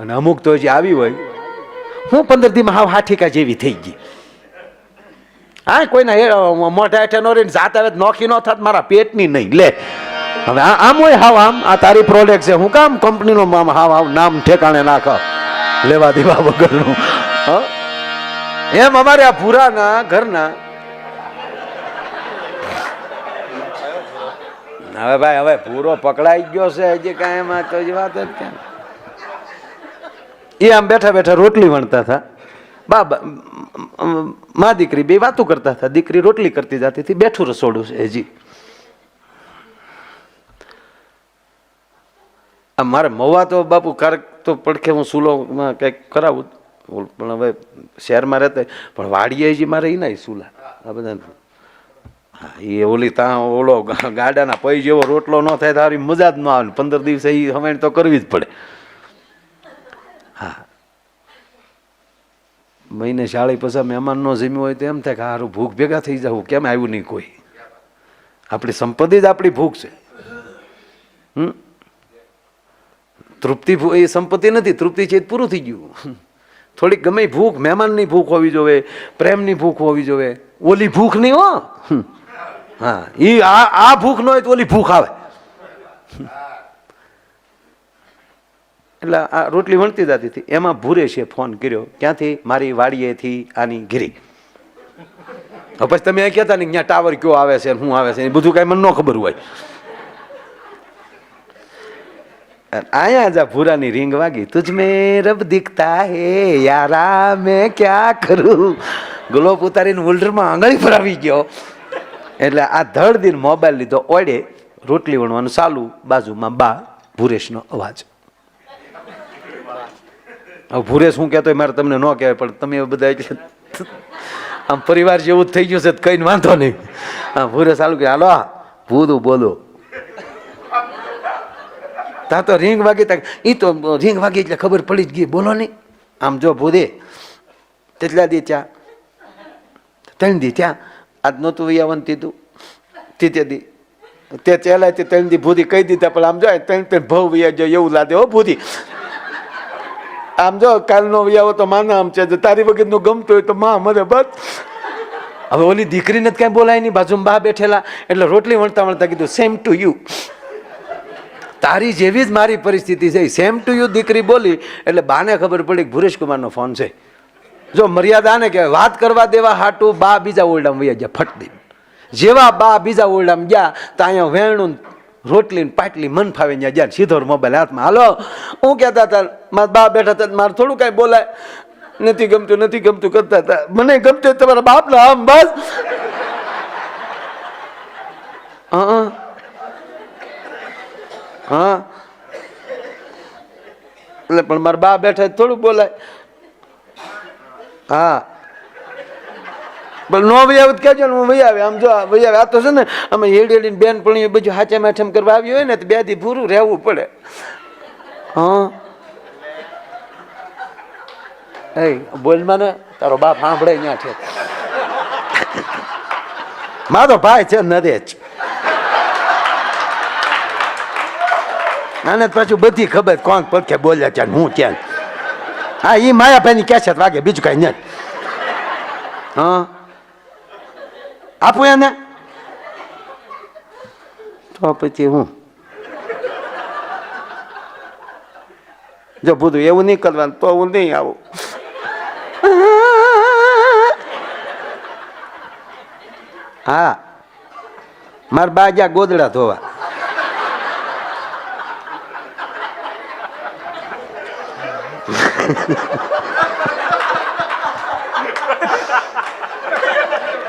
અને અમુક તો જે આવી હોય, હું 15 દીમાં હાવ હાઠીકા જેવી થઈ ગઈ. હા, કોઈના મોઢા હેઠે નો રહીને જાત આવે નોખી ન થાત મારા પેટની નહીં. લે હવે આમ હોય હાવ આમ, આ તારી પ્રોડક્ટ છે, હું કામ કંપનીનો હાવ હાવ નામ ઠેકાણે નાખ લેવા દેવા વગરનું. એમ અમારે આ ભૂરાના ઘરના હવે ભાઈ, હવે ભૂરો પકડાઈ ગયો છે હજી કાંઈ એમાં તો વાત જ કેમ. એ આમ બેઠા બેઠા રોટલી વણતા હતા. બાબા મા દીકરી બે વાતો કરતા હતા. દીકરી રોટલી કરતી જતી હતી, બેઠું રસોડું છે હજી. મારે મવા તો બાપુ કારક તો પડખે હું સુલોમાં કંઈક કરાવું, પણ હવે શહેરમાં રહેતા પણ વાડીએ હજી મારે એ ના સુલા આ બધા. હા, એ ઓલી ત્યાં ઓલો ગાડાના પૈ જેવો રોટલો ન થાય તારી મજા જ ન આવે. 15 દિવસે એ હવાણ તો કરવી જ પડે. હા, મહિને શાળી પછી મહેમાન નો જમ્યું હોય તો એમ થાય કે હારું ભૂખ ભેગા થઈ જવું, કેમ આવ્યું નહીં કોઈ. આપણી સંપત્તિ જ આપણી ભૂખ છે. તૃપ્તિ એ સંપત્તિ નથી, તૃપ્તિ છે પૂરું થઈ ગયું. થોડીક ગમે ભૂખ, મહેમાનની ભૂખ હોવી જોઈએ, પ્રેમની ભૂખ હોવી જોઈએ, ઓલી ભૂખ નહીં હો. હા, એ આ ભૂખ ન હોય તો ઓલી ભૂખ આવે. એટલે આ રોટલી વણતી જતી હતી, એમાં ભૂરેશે ફોન કર્યો. ક્યાંથી? મારી વાડીએથી આની ઘીરી. પછી તમે એ કહેતા ને ત્યાં ટાવર કયો આવે છે, શું આવે છે, એ બધું કાંઈ મને ન ખબર હોય. આયા જા ભૂરાની રીંગ વાગી. તુજ મેં રબ દિખતા હે યારા મેં ક્યાં કરું. ગ્લોબ ઉતારીને હોલ્ડરમાં આંગળી પર આવી ગયો. એટલે આ ધડ દિન મોબાઈલ લીધો, ઓડે રોટલી વણવાનું ચાલુ, બાજુમાં બા ભૂરેશનો અવાજ. હવે ભૂરેશ શું કહેતો મારે તમને ન કહેવાય, પણ તમે બધા એટલે આમ પરિવાર જેવું જ થઈ ગયું છે, કઈ વાંધો નહીં. હા, ભૂરેશ ચાલુ કે હાલો ભૂદું બોલો. ત્યાં તો રીંગ વાગી, એ તો રીંગ વાગી એટલે ખબર પડી જ ગઈ, બોલો નહીં. આમ જો ભૂદે તેટલા દી ત્યાં 3 દી ત્યાં, આજ નહોતું વૈયાવન તીધું તીતે દી તે ચેલાય તે 3 દી ભૂદી કહી દીધા. પણ આમ જો 3 ભવ વૈયા જો એવું લાગે હો ભૂદી. આમ જો કાલનો વૈયાવો તો માના આમ છે, તારી વગરનું ગમતું હોય તો માં મને બસ. હવે ઓલી દીકરીને જ કાંઈ બોલાય નહીં, બાજુમાં બા બેઠેલા. એટલે રોટલી વણતા વણતા કીધું સેમ ટુ યુ. તારી જેવી જ મારી પરિસ્થિતિ છે, સેમ ટુ યુ દીકરી બોલી. એટલે બાને ખબર પડી કે ભુરેશ કુમારનો ફોન છે. જો મર્યાદા ને કહેવાય, વાત કરવા દેવા હાટું બા બીજા ઓરડામાં વયા ગયા ફટ દઈ. જેવા બા બીજા ઓરડામાં ગયા તો અહીંયા વેણું રોટલી ને પાટલી મન ફાવે ત્યાં ગયા, સીધો મોબાઈલ હાથમાં. હાલો, હું કહેતા હતા મારા બા બેઠા હતા, મારે થોડું કાંઈ બોલાય, નથી ગમતું નથી ગમતું કરતા હતા. મને ગમતું તમારા બાપનો આમ બસ. હા હા, એટલે પણ મારા બા બેઠા થોડું બોલાય. હા, પણ નો વહી આવે કહેજો ને, હું વહી આવે. આમ જો વહી આવે. આ તો છે ને અમે હેડી બેન પણ બધું હાચા માઠમ કરવા આવી હોય ને તો 2 દી પૂરું રહેવું પડે. હા, એ બોલમાં ને તારો બાપ સાંભળે ત્યાં છે. મારો ભાઈ છે નરે જ. આને પાછું બધી ખબર કોણ પડખે બોલ્યા છે હું ક્યાં. હા, એ માયાભાઈની કેસેટ વાગે, બીજું કઈ નહીં. હા, આપું એને તો પછી હું જો બધું એવું નહીં કરવાનું તો હું નહીં આવું. હા, મારા બા જ્યાં ગોદડા ધોવા.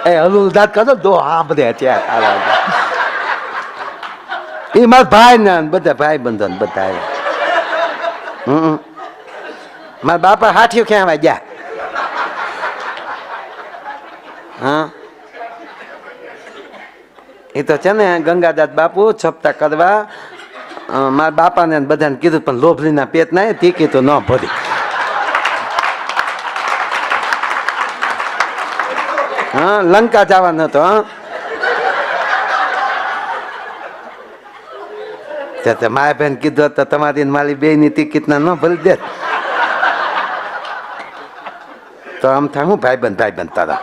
એ હલુ દાંત કાઢો દો. હા, બધે અત્યારે એ મારા ભાઈ ને બધા ભાઈ બંધો ને બધા. મારા બાપા હાથીઓ ક્યાં ગયા. હા, એ તો છે ને ગંગાદાસ બાપુ છપતા કરવા મારા બાપાને બધાને કીધું, પણ લોભલીના પેટ ના તે કીધું ન ભરી. હા, લંકા જવાનો હતો. હા, માયા બેન કીધું તો તમારી મારી 2ની ટિકિટ ના ન ભરી દે. તો આમ થાય હું ભાઈબંધ તારા.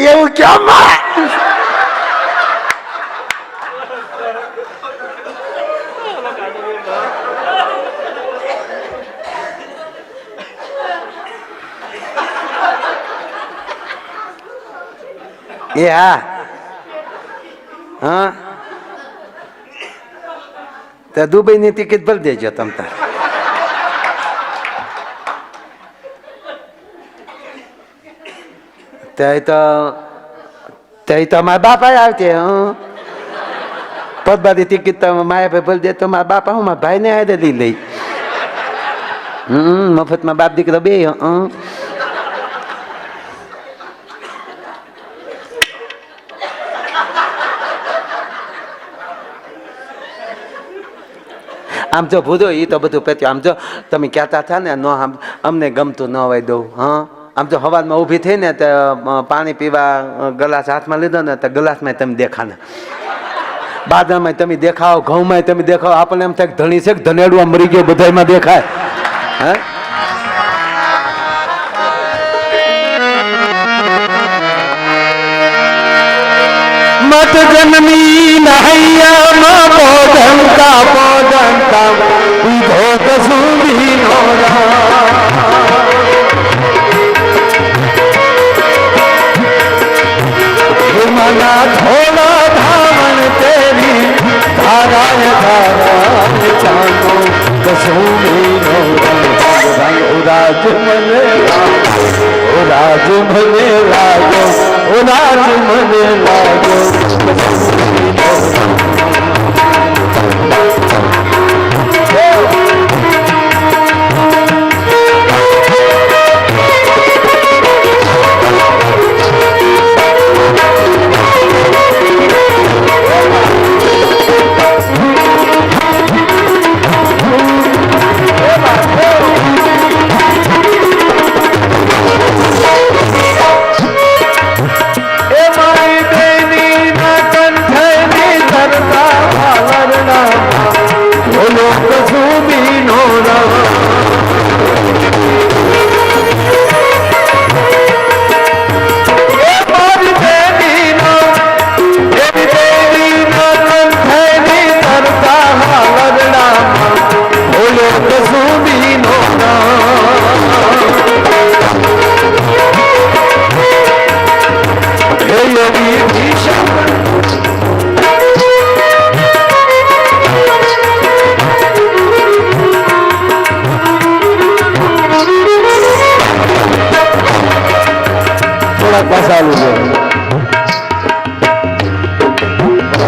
એવું કેમ? એ હા હા તો દુબઈની ટિકિટ ભરી દેજો તમ તાર. ત્યાં તો મારા બાપા આવતી પદબારી ટિકિટ તો માયા ભાઈ ભરી દે તો મારા બાપા હું મારા ભાઈ ને આદે લઈ મફતમાં બાપ દીકરો બે. આમ જો ભૂદો એ તો બધું પેત્યું. આમ જો તમે કહેતા હતા ને નો અમને ગમતું ન હોય દઉં. હા આમ જો હવારમાં ઊભી થઈને તો પાણી પીવા ગ્લાસ હાથમાં લીધો ને તો ગ્લાસમાં તમે દેખાને, બાજરામાં તમે દેખાઓ, ઘઉંમાં તમે દેખાઓ. આપણને એમ થાય ધણી છે કે ધનેડવા મરી ગયો બધામાં દેખાય. હે મત જન્મી નહૈયા પોદંતા પીધો કસુંબી નો મના થોડા ધાવણ તેરી ધારાય ધારાય ચાનો કસુંબી નો રાજ મને રાજ મને લાગો રાજ મને લાગો.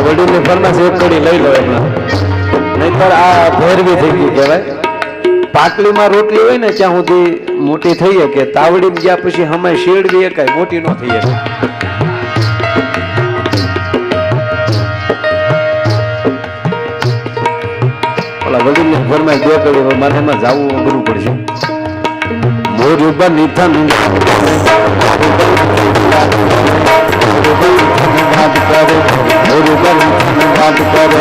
વડીલની ફરમાઈશ એક કડી લઈ લો એટલા, નહીતર આ ભેરવી થઈ ગઈ કહેવાય. પાટલીમાં રોટલી હોય ને ત્યાં સુધી મોટી થઈ શકે, તાવડી ગયા પછી હમાય શેડવી એકાય મોટી ન થઈ શકે. ઓલા વડીલની ફરમાઈશ બે કડી મારે એમાં જવું અઘરું પડશે. મોર બની થન बात करे बात करे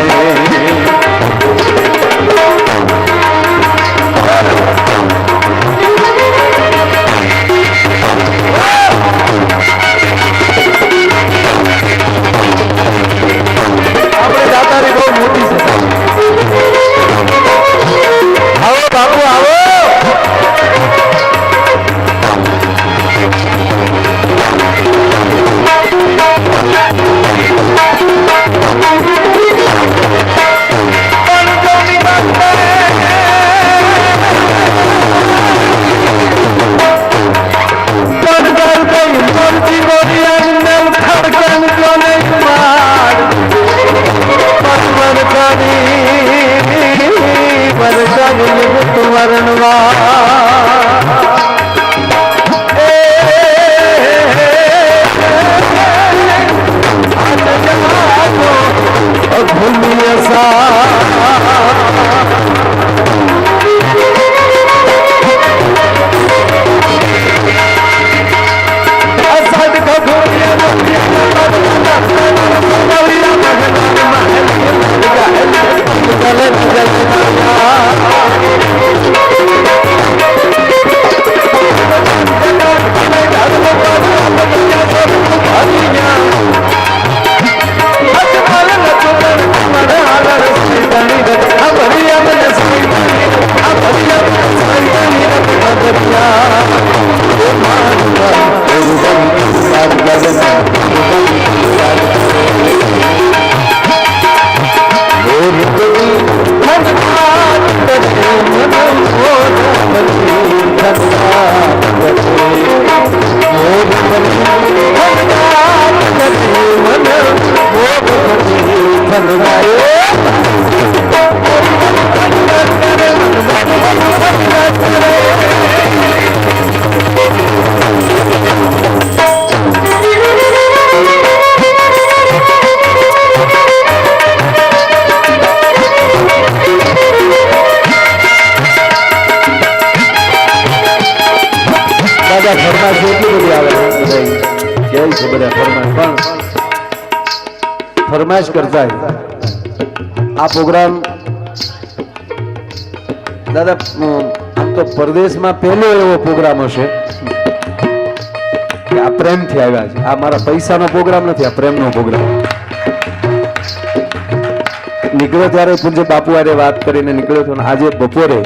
આપણે દાતારી બહુ મોટી છે. આવો બાપુ આવો. Thank you. દાદા ફરમાશ એટલી બધી આવે કેવી ખબર ફરમાશ પણ ફરમાશ કરતા આ પ્રોગ્રામ દાદા આમ તો પરદેશમાં પહેલો એવો પ્રોગ્રામ હશે કે આ પ્રેમથી આવ્યા છે. આ મારા પૈસાનો પ્રોગ્રામ નથી, આ પ્રેમનો પ્રોગ્રામ. નીકળ્યો ત્યારે પૂજ્ય બાપુ હારે વાત કરીને નીકળ્યો હતો. આજે બપોરે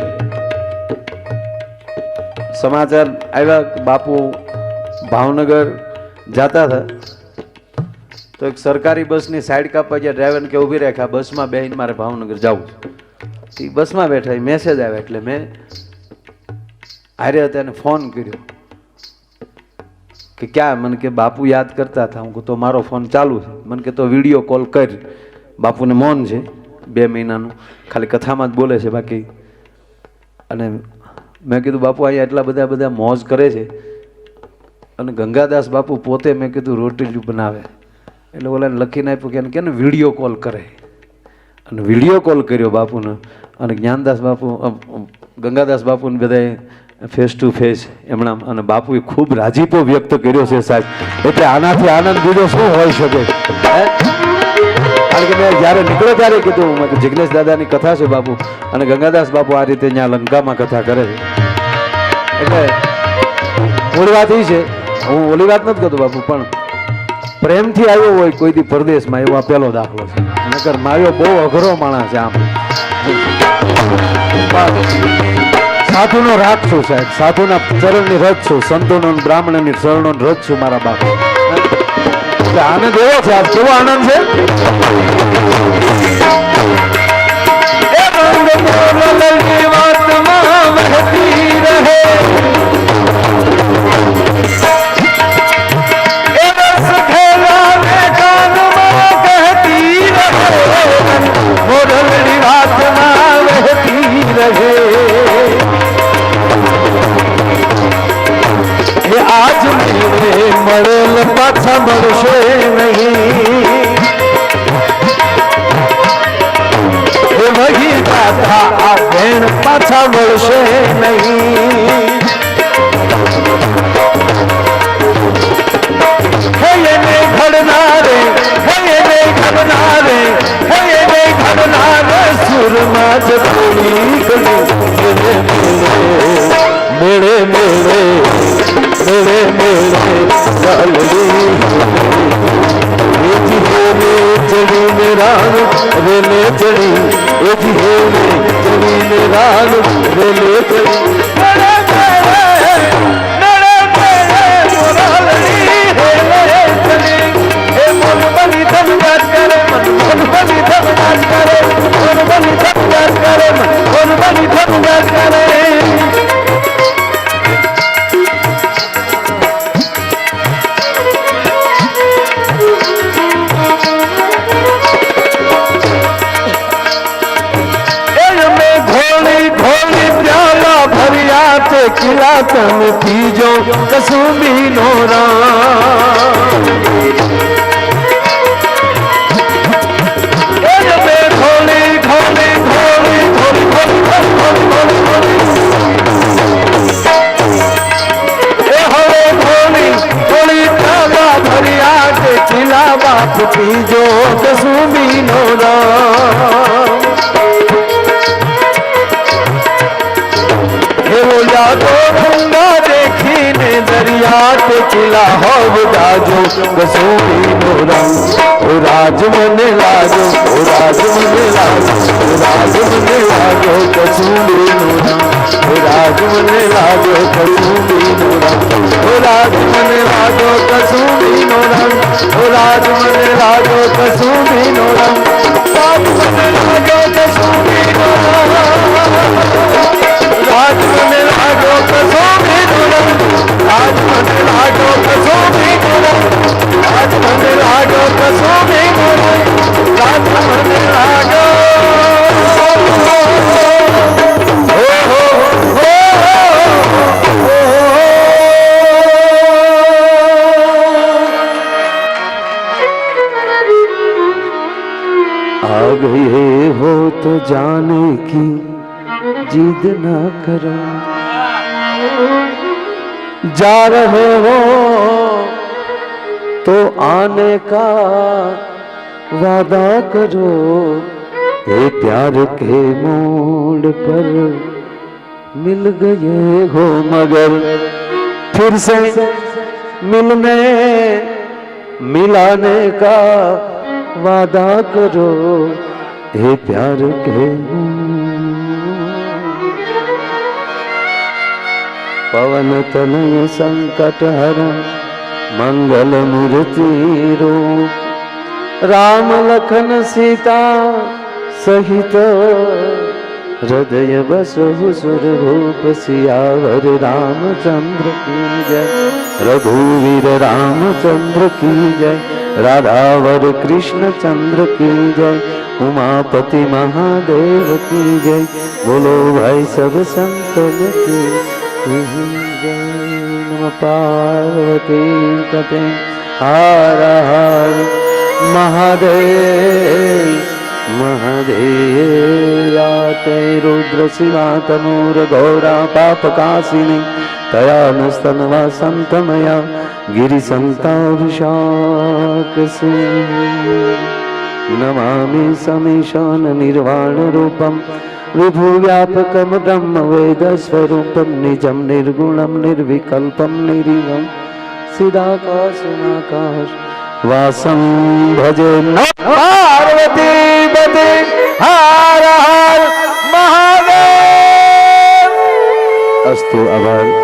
સમાચાર આવ્યા બાપુ ભાવનગર જતા હતા તો એક સરકારી બસની સાઈડ કાપવા ગયા. ડ્રાઈવરને કે ઊભી રાખ્યા, બસમાં બેહીને મારે ભાવનગર જવું. એ બસમાં બેઠા, મેસેજ આવ્યા એટલે મેં હારે હતા એને ફોન કર્યો કે ક્યાં? મને કે બાપુ યાદ કરતા હતા. હું કહું તો મારો ફોન ચાલુ છે. મને કે તો વિડીયો કોલ કર. બાપુને મૌન છે 2 મહિનાનું, ખાલી કથામાં જ બોલે છે બાકી. અને મેં કીધું બાપુ અહીંયા એટલા બધા મોજ કરે છે અને ગંગાદાસ બાપુ પોતે મેં કીધું રોટલી બનાવે એટલે ઓલાને લખીને આપ્યું કે વિડીયો કોલ કરે. અને વિડીયો કોલ કર્યો બાપુને અને જ્ઞાનદાસ બાપુ ગંગાદાસ બાપુને બધાએ ફેસ ટુ ફેસ એમણા. અને બાપુએ ખૂબ રાજીપો વ્યક્ત કર્યો છે સાહેબ. એટલે આનાથી આનંદ બીજો શું હોઈ શકે? કારણ કે મેં જ્યારે નીકળ્યો ત્યારે કીધું જિગ્નેશ દાદાની કથા છે બાપુ અને ગંગાદાસ બાપુ આ રીતે ત્યાં લંકામાં કથા કરે છે. એટલે મૂળ વાત એ છે, હું ઓલી વાત નથી કરતો બાપુ, પણ પ્રેમથી આવ્યો હોય કોઈ દી પરદેશમાં એવો આ પહેલો દાખલો છે. નકર માર્યો બહુ અઘરો માણસ છે. આમ સાધુનો રાગ છું સાહેબ, સાધુના ચરણની રજ છું, સંતોનો બ્રાહ્મણની શરણો રજ છું મારા બાપુ. આનંદ એવો છે, આજ કેવો આનંદ છે. આજ મળેલ પાછા મળશે નહીં. વહી ગાથા આ બેન પાછા મળશે નહીં. હૈયે ઘડનારે હૈયે ઘડનારે હૈયે ઘડનારે સુરમાં જ થોડી મેળે મેળે મેળે મેળે ચાલડી ચડી મેરાન રેલે ચડી એથી હેને ચડી મેરાન રેલે ચડી किला तन पीजो कसुंबी किला बाप पीजो कसुंबी नोरा गंगा देखीने दरिया के किला हो जाजो कसूरी नोरंग ओ राज मने लाजो ओ राज मने लाजो ओ राज मने लाजो कसूरी नोरंग ओ राज मने लाजो कसूरी नोरंग ओ राज मने लाजो कसूरी नोरंग ओ राज मने लाजो कसूरी नोरंग राज मने लाजो कसूरी नोरंग राज मने लाजो कसूरी नोरंग राज मने लाजो कसूरी नोरंग राज मने लाजो कसूरी नोरंग राज मने आ गए हो तो जाने की जिद ना करो, जा रहे हो तो आने का वादा करो। हे प्यार के मोड़ पर मिल गए हो मगर फिर से मिलने मिलाने का वादा करो। हे प्यार के पवन तनय संकट हरण मंगल मूर्ति रूप, राम लखन सीता सहित हृदय बसहु सुरभूप। सियावर रामचंद्र की जय, रघुवीर रामचंद्र की जय, राधावर कृष्ण चंद्र की जय, उमापति महादेव की जय। बोलो भाई सब संतन की जय। नमः पार्वती पते हर हर महादेव महादेव। याते रुद्र शिवा तनूर गौरा पाप काशिनी, तया नस्तनवा संतमया गिरि संताभिषाक से। नमामि समीशान निर्वाण रूपम, विभु व्यापकम ब्रह्म वेद स्वरूपम, निजम निर्गुणम निर्विकल्पम निरीहम सिदाकाशनाकाश वासं भजे। पार्वती पते हर हर महादेव। अस्तु। आभार।